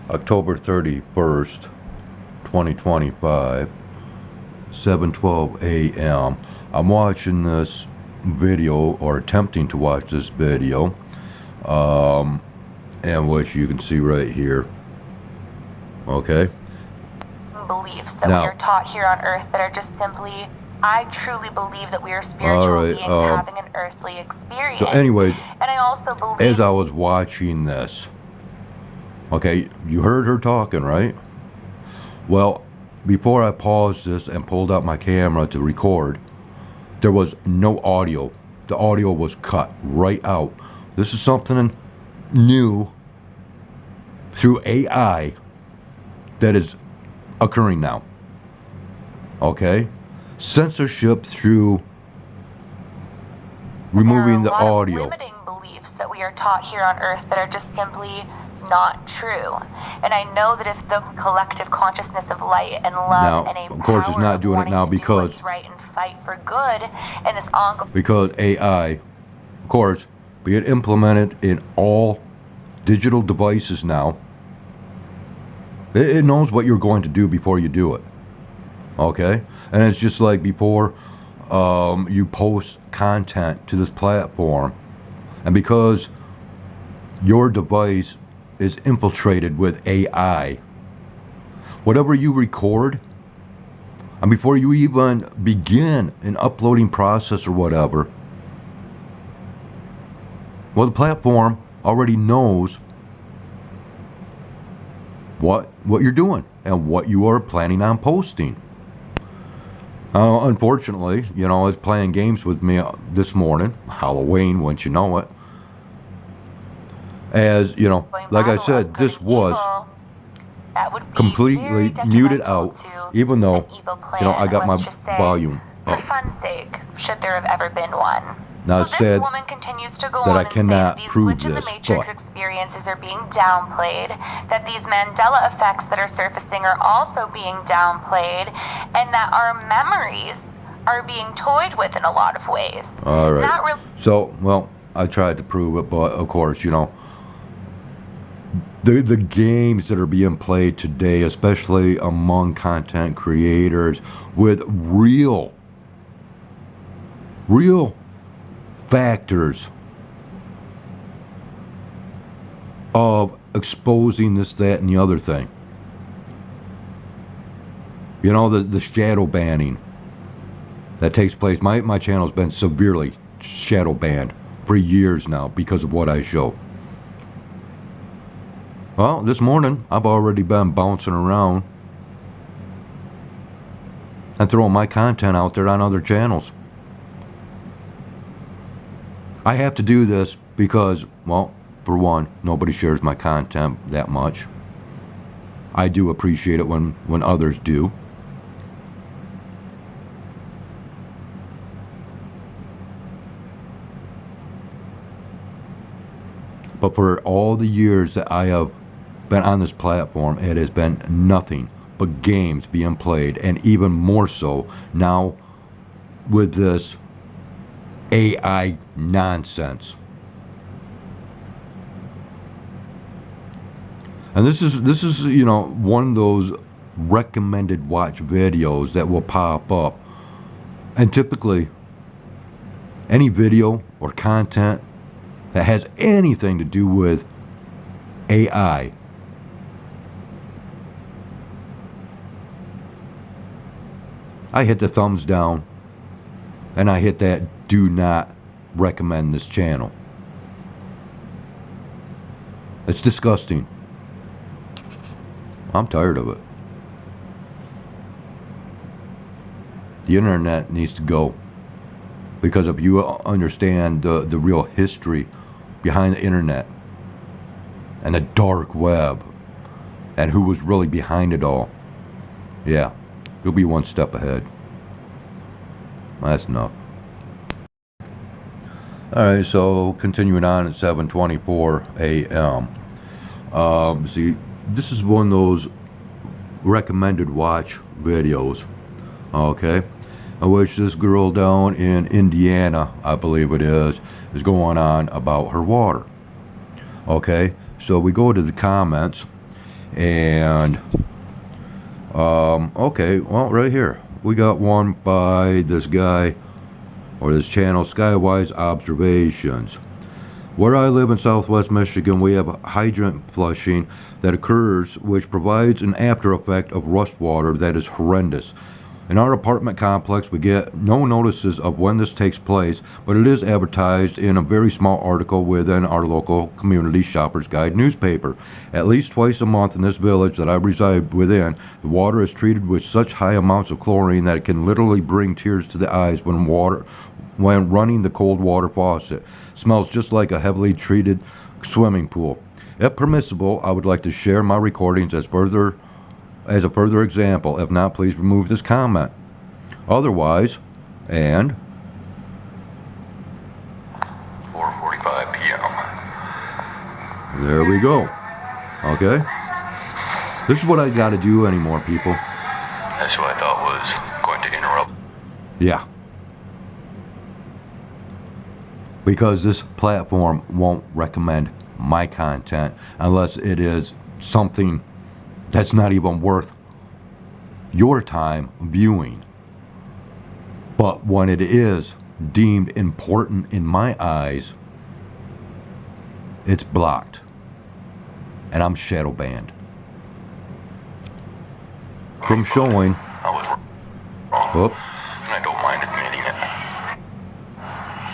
October 31st, 2025, 7:12 a.m. I'm watching this video, or attempting to watch this video, and which you can see right here. Okay? Beliefs that Now, we are taught here on earth that are just simply, I truly believe that we are spiritual beings having an earthly experience. So anyways, and I also believe, as I was watching this, okay, you heard her talking, right? Well, before I paused this and pulled out my camera to record, there was no audio. The audio was cut right out. This is something new through AI that is occurring now. Okay? Censorship through removing the audio. limiting beliefs that we are taught here on earth that are just simply not true. And I know that if the collective consciousness of light and love Now, and a of course, it's not doing it now because it's right and fight for good and this ongoing, because AI, of course, being implemented in all digital devices now, it knows what you're going to do before you do it. Okay? And it's just like before you post content to this platform, and because your device is infiltrated with AI, whatever you record, and before you even begin an uploading process or whatever, well, the platform already knows what you're doing and what you are planning on posting. Unfortunately, it's playing games with me this morning, Halloween, once you know it. As, like I said, this was completely muted out, even though, I got my volume up. For fun's sake, should there have ever been one. Now, so it said this woman continues to go that on I and cannot say that prove these glitch in the this, matrix but experiences are being downplayed, that these Mandela effects that are surfacing are also being downplayed, and that our memories are being toyed with in a lot of ways. All right. So, well, I tried to prove it, but of course, the games that are being played today, especially among content creators with real factors of exposing this, that, and the other thing. The shadow banning that takes place. My channel's been severely shadow banned for years now because of what I show. Well, this morning I've already been bouncing around and throwing my content out there on other channels. I have to do this because, well, for one, nobody shares my content that much. I do appreciate it when others do. But for all the years that I have been on this platform, it has been nothing but games being played, and even more so now with this AI nonsense. And this is one of those recommended watch videos that will pop up. And typically any video or content that has anything to do with AI, I hit the thumbs down and I hit that do not recommend this channel. It's disgusting. I'm tired of it. The internet needs to go. Because if you understand the real history behind the internet and the dark web and who was really behind it all, yeah, you'll be one step ahead. That's enough. Alright, so continuing on at 7:24 a.m. See, this is one of those recommended watch videos, okay, in which this girl down in Indiana, I believe it is going on about her water. Okay, so we go to the comments, And okay, well, right here we got one by this guy or this channel, Skywise Observations. Where I live in Southwest Michigan, we have hydrant flushing that occurs, which provides an after effect of rust water that is horrendous. In our apartment complex, we get no notices of when this takes place, but it is advertised in a very small article within our local community Shopper's Guide newspaper. At least twice a month in this village that I reside within, the water is treated with such high amounts of chlorine that it can literally bring tears to the eyes when running the cold water faucet. Smells just like a heavily treated swimming pool. If permissible, I would like to share my recordings as a further example. If not, please remove this comment. Otherwise, and 4:45 p.m. there we go. Okay? This is what I got to do anymore, people. That's who I thought was going to interrupt. Yeah. Because this platform won't recommend my content unless it is something that's not even worth your time viewing. But when it is deemed important in my eyes, it's blocked. And I'm shadow banned from showing. I was wrong, Oh, and I don't mind admitting it.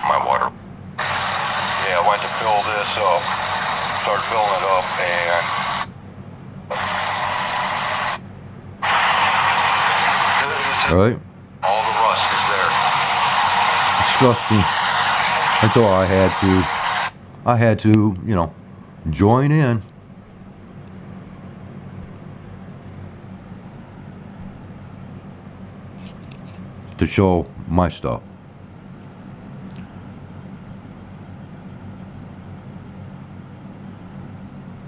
My water. Yeah, I went to fill this up, start filling it up, and all right. all the rust is there. Disgusting. And so I had to, join in. To show my stuff.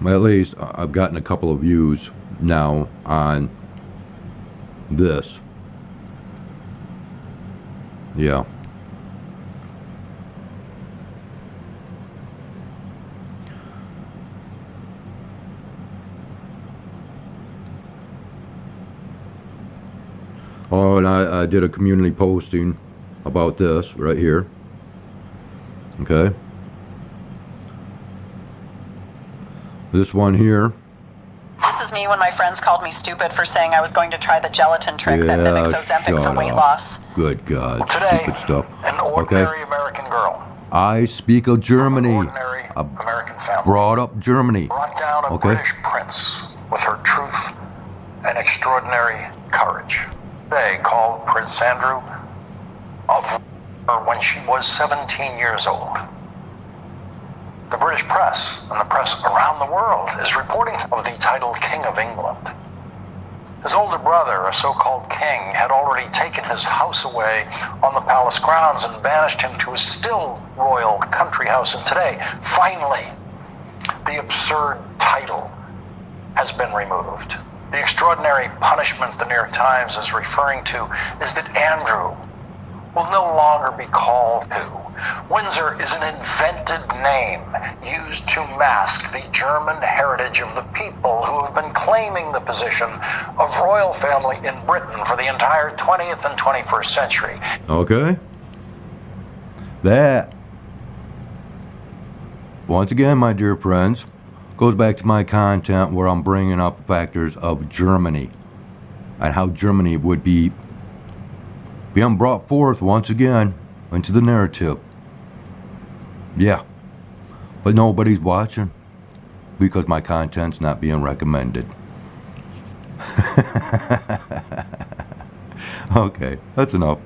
At least I've gotten a couple of views now on this. Yeah. Oh, and I did a community posting about this right here. Okay. This one here. This is me when my friends called me stupid for saying I was going to try the gelatin trick that mimics Ozempic for shut weight up. loss. Good God, Today, stupid stuff. an Okay. ordinary American girl, I speak of Germany. ordinary I American family, brought up Germany. brought down a Okay. British prince with her truth and extraordinary courage. They called Prince Andrew of her when she was 17 years old. The British press and the press around the world is reporting of the title King of England. His older brother, a so-called king, had already taken his house away on the palace grounds and banished him to his still royal country house. And today, finally, the absurd title has been removed. The extraordinary punishment the New York Times is referring to is that Andrew will no longer be called who. Windsor is an invented name used to mask the German heritage of the people who have been claiming the position of royal family in Britain for the entire 20th and 21st century. Okay. That, once again, my dear friends, goes back to my content where I'm bringing up factors of Germany and how Germany would be being brought forth once again into the narrative. Yeah. But nobody's watching because my content's not being recommended. Okay, that's enough.